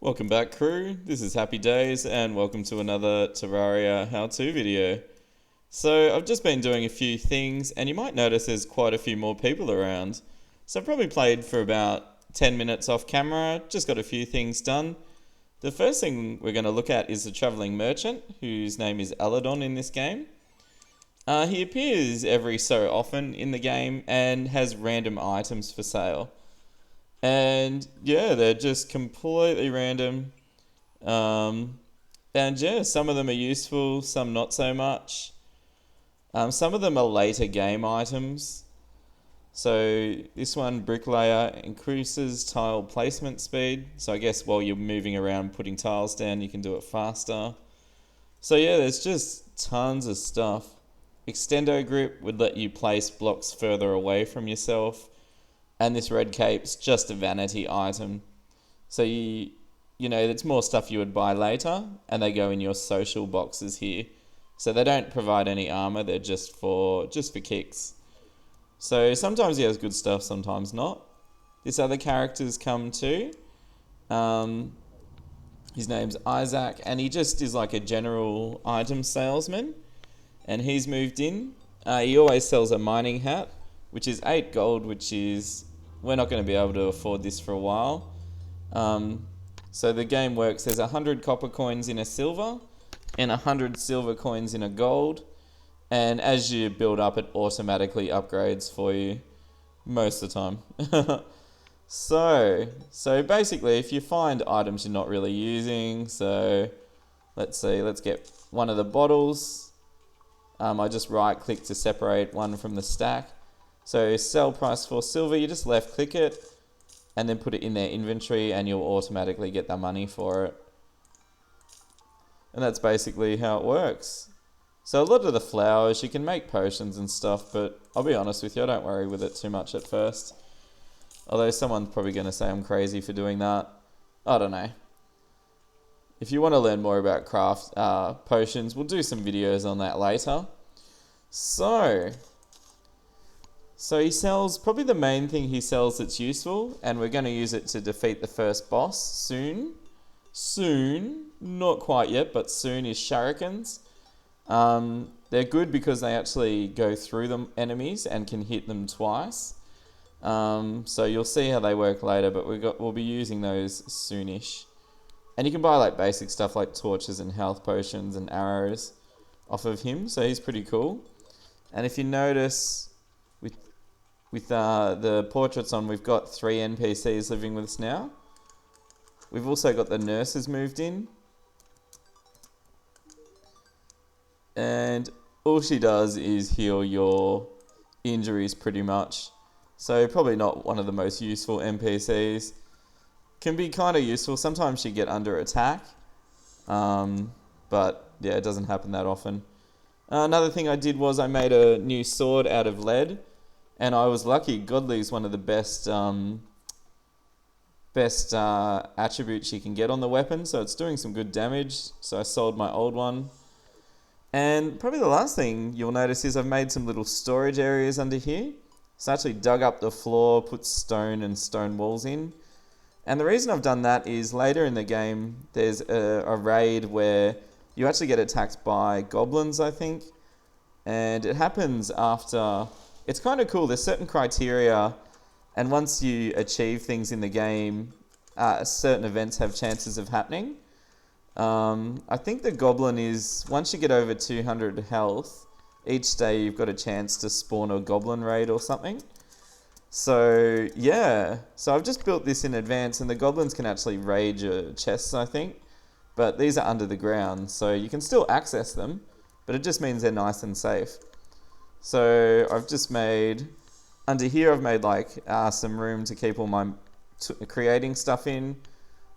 Welcome back, crew. This is Happy Days and welcome to another Terraria how-to video. So I've just been doing a few things and you might notice there's quite a few more people around. So I've probably played for about 10 minutes off camera, just got a few things done. The first thing we're going to look at is the travelling merchant, whose name is Aladon in this game. He appears every so often in the game and has random items for sale. And yeah, they're just completely random. And yeah, some of them are useful, some not so much. Some of them are later game items. So this one, Bricklayer, increases tile placement speed. So I guess while you're moving around putting tiles down, you can do it faster. So yeah, there's just tons of stuff. Extendo grip would let you place blocks further away from yourself. And this red cape's just a vanity item. So you know, it's more stuff you would buy later, and they go in your social boxes here. So they don't provide any armor, they're just for kicks. So sometimes he has good stuff, sometimes not. This other character's come too. His name's Isaac, and he just is like a general item salesman. And he's moved in. He always sells a mining hat, which is 8 gold, which is... We're not going to be able to afford this for a while. So the game works, there's 100 copper coins in a silver, and 100 silver coins in a gold. And as you build up, it automatically upgrades for you most of the time. So basically, if you find items you're not really using, so let's see, let's get one of the bottles. I just right click to separate one from the stack. So sell price for silver, you just left click it and then put it in their inventory and you'll automatically get the money for it. And that's basically how it works. So a lot of the flowers, you can make potions and stuff, but I'll be honest with you, I don't worry with it too much at first. Although someone's probably going to say I'm crazy for doing that. I don't know. If you want to learn more about craft potions, we'll do some videos on that later. So he sells, probably the main thing he sells that's useful, and we're going to use it to defeat the first boss soon. Soon, not quite yet, but soon, is shurikens. They're good because they actually go through the enemies and can hit them twice. So you'll see how they work later, but we'll be using those soonish. And you can buy like basic stuff like torches and health potions and arrows off of him, so he's pretty cool. And if you notice, with the portraits on, we've got 3 NPCs living with us now. We've also got the nurses moved in. And all she does is heal your injuries pretty much. So probably not one of the most useful NPCs. Can be kind of useful. Sometimes you get under attack. But yeah, it doesn't happen that often. Another thing I did was I made a new sword out of lead. And I was lucky. Godly is one of the best attributes you can get on the weapon. So it's doing some good damage. So I sold my old one. And probably the last thing you'll notice is I've made some little storage areas under here. So I actually dug up the floor, put stone and stone walls in. And the reason I've done that is later in the game, there's a raid where you actually get attacked by goblins, I think. And it happens after... It's kind of cool. There's certain criteria, and once you achieve things in the game, certain events have chances of happening. I think the goblin is, once you get over 200 health, each day you've got a chance to spawn a goblin raid or something. So, yeah. So I've just built this in advance, and the goblins can actually raid your chests, I think. But these are under the ground, so you can still access them, but it just means they're nice and safe. So I've just made, under here I've made like some room to keep all my creating stuff in.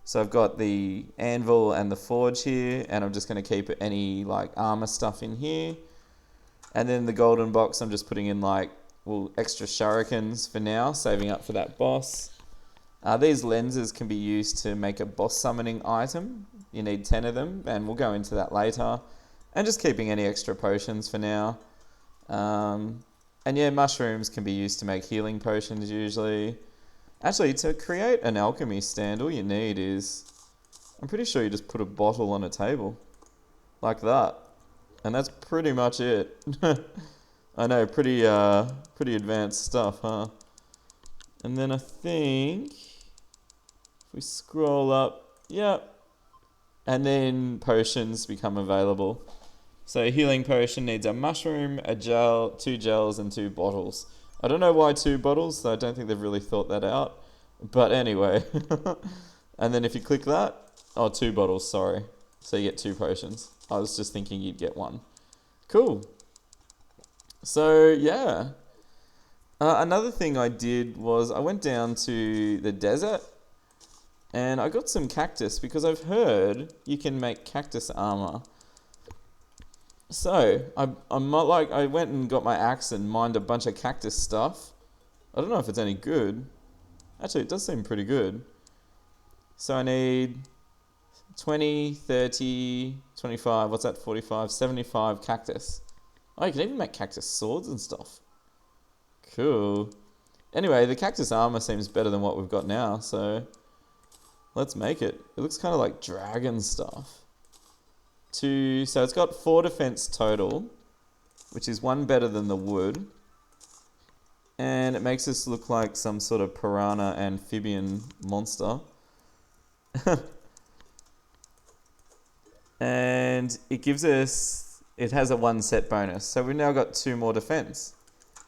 So I've got the anvil and the forge here, and I'm just going to keep any like armor stuff in here. And then the golden box I'm just putting in like, well, extra shurikens for now, saving up for that boss. These lenses can be used to make a boss summoning item. You need 10 of them, and we'll go into that later. And just keeping any extra potions for now. And yeah, mushrooms can be used to make healing potions usually. Actually, to create an alchemy stand, all you need is I'm pretty sure you just put a bottle on a table. Like that. And that's pretty much it. I know, pretty advanced stuff, huh? And then I think if we scroll up, yep. And then potions become available. So a healing potion needs a mushroom, a gel, 2 gels, and 2 bottles. I don't know why 2 bottles, so I don't think they've really thought that out. But anyway. And then if you click that, 2 bottles, sorry. So you get 2 potions. I was just thinking you'd get 1. Cool. So yeah. Another thing I did was I went down to the desert and I got some cactus because I've heard you can make cactus armor. So I went and got my axe and mined a bunch of cactus stuff. I don't know if it's any good. Actually, it does seem pretty good. So I need 20, 30, 25, what's that, 45, 75 cactus. Oh, you can even make cactus swords and stuff. Cool. Anyway, the cactus armor seems better than what we've got now, so let's make it. It looks kind of like dragon stuff. So it's got 4 defense total, which is 1 better than the wood. And it makes us look like some sort of piranha amphibian monster. And it has a 1 set bonus. So we've now got 2 more defense,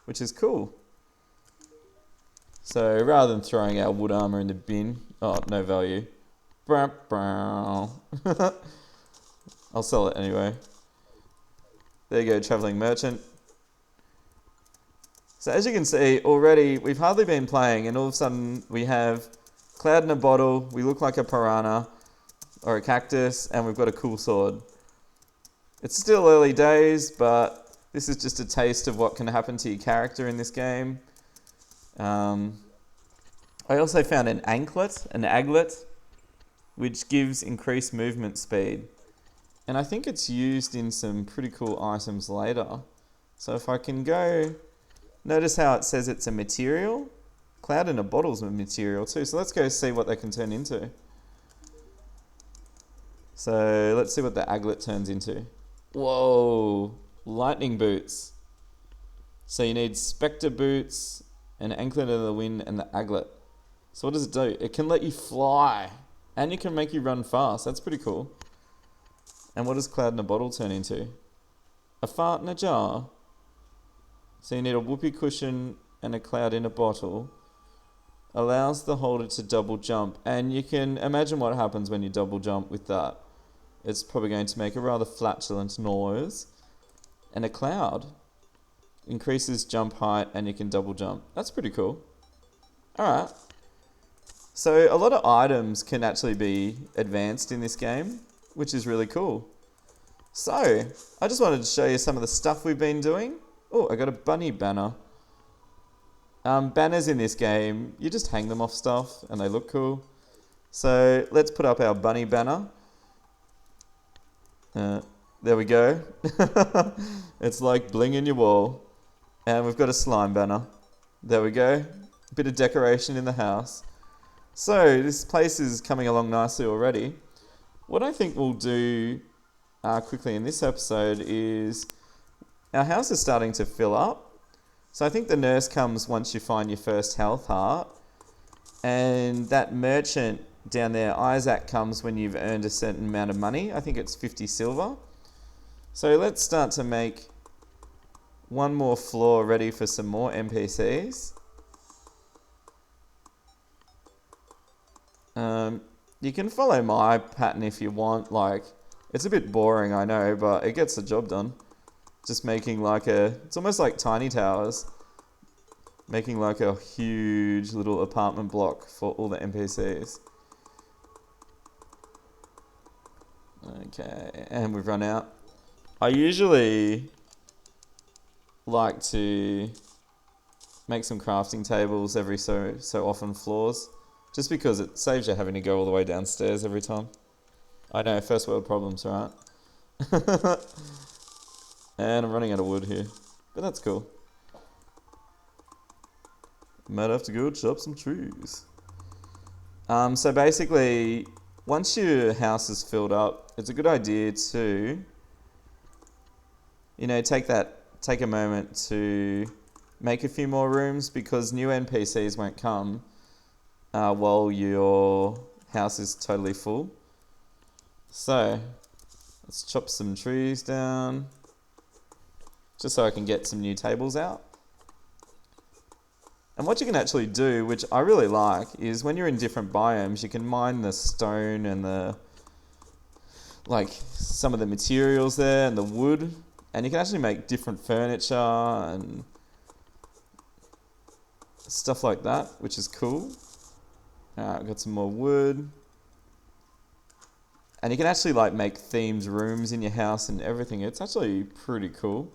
which is cool. So rather than throwing our wood armor in the bin, no value. I'll sell it anyway. There you go, traveling merchant. So as you can see, already we've hardly been playing and all of a sudden we have cloud in a bottle, we look like a piranha or a cactus, and we've got a cool sword. It's still early days, but this is just a taste of what can happen to your character in this game. I also found an aglet, which gives increased movement speed. And I think it's used in some pretty cool items later. So if I can go, notice how it says it's a material. Cloud in a bottle's a material too. So let's go see what they can turn into. So let's see what the aglet turns into. Whoa, lightning boots. So you need spectre boots, an anklet of the wind, and the aglet. So what does it do? It can let you fly, and it can make you run fast. That's pretty cool. And what does cloud in a bottle turn into? A fart in a jar. So you need a whoopee cushion and a cloud in a bottle. Allows the holder to double jump. And you can imagine what happens when you double jump with that. It's probably going to make a rather flatulent noise. And a cloud increases jump height and you can double jump. That's pretty cool. Alright. So a lot of items can actually be advanced in this game, which is really cool. So, I just wanted to show you some of the stuff we've been doing. Oh, I got a bunny banner. Banners in this game, you just hang them off stuff and they look cool. So, let's put up our bunny banner. There we go. It's like bling in your wall. And we've got a slime banner. There we go. A bit of decoration in the house. So, this place is coming along nicely already. What I think we'll do quickly in this episode is our house is starting to fill up. So I think the nurse comes once you find your first health heart. And that merchant down there, Isaac, comes when you've earned a certain amount of money. I think it's 50 silver. So let's start to make one more floor ready for some more NPCs. You can follow my pattern if you want. Like, it's a bit boring, I know, but it gets the job done. Just making like it's almost like tiny towers. Making like a huge little apartment block for all the NPCs. Okay, and we've run out. I usually like to make some crafting tables every so often floors. Just because it saves you having to go all the way downstairs every time. I know, first world problems, right? And I'm running out of wood here. But that's cool. Might have to go chop some trees. So basically, once your house is filled up, it's a good idea to, take a moment to make a few more rooms, because new NPCs won't come while your house is totally full. So let's chop some trees down, just so I can get some new tables out. And what you can actually do, which I really like, is when you're in different biomes, you can mine the stone and some of the materials there and the wood, and you can actually make different furniture and stuff like that, which is cool. I've got some more wood. And you can actually make themed rooms in your house and everything. It's actually pretty cool.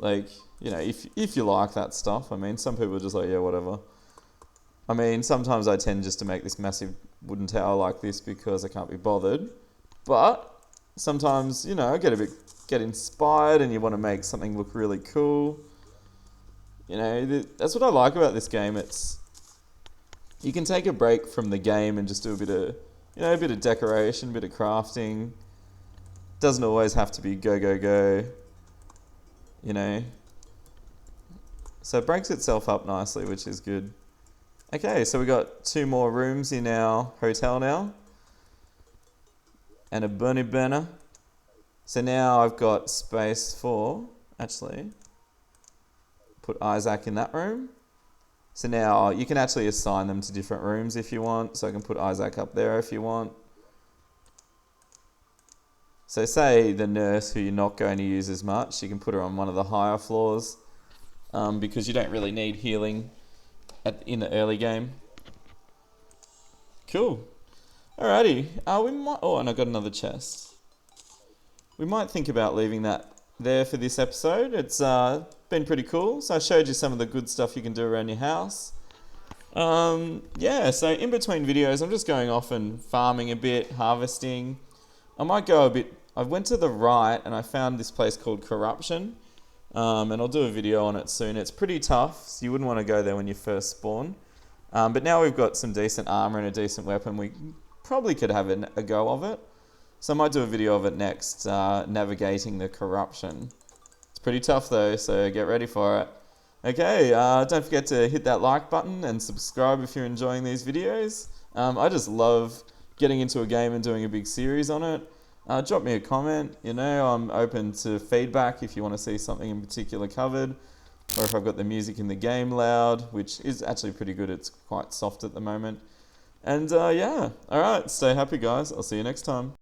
If you like that stuff. I mean, some people are just like, yeah, whatever. I mean, sometimes I tend just to make this massive wooden tower like this because I can't be bothered. But sometimes, I get inspired and you want to make something look really cool. That's what I like about this game. You can take a break from the game and just do a bit of decoration, a bit of crafting. Doesn't always have to be go, go, go. So it breaks itself up nicely, which is good. Okay, so we got 2 more rooms in our hotel now. And a bunny burner. So now I've got space for, actually, put Isaac in that room. So now you can actually assign them to different rooms if you want. So I can put Isaac up there if you want. So say the nurse, who you're not going to use as much, you can put her on one of the higher floors, because you don't really need healing in the early game. Cool. Alrighty. And I got another chest. We might think about leaving that there for this episode. It's been pretty cool. So I showed you some of the good stuff you can do around your house. So in between videos, I'm just going off and farming a bit, harvesting. I might go a bit. I went to the right and I found this place called Corruption, and I'll do a video on it soon. It's pretty tough, so you wouldn't want to go there when you first spawn. But now we've got some decent armor and a decent weapon, we probably could have a go of it. So I might do a video of it next, navigating the Corruption. It's pretty tough though, so get ready for it. Okay, don't forget to hit that like button and subscribe if you're enjoying these videos. I just love getting into a game and doing a big series on it. Drop me a comment. I'm open to feedback if you want to see something in particular covered, or if I've got the music in the game loud, which is actually pretty good. It's quite soft at the moment. And alright, stay happy guys. I'll see you next time.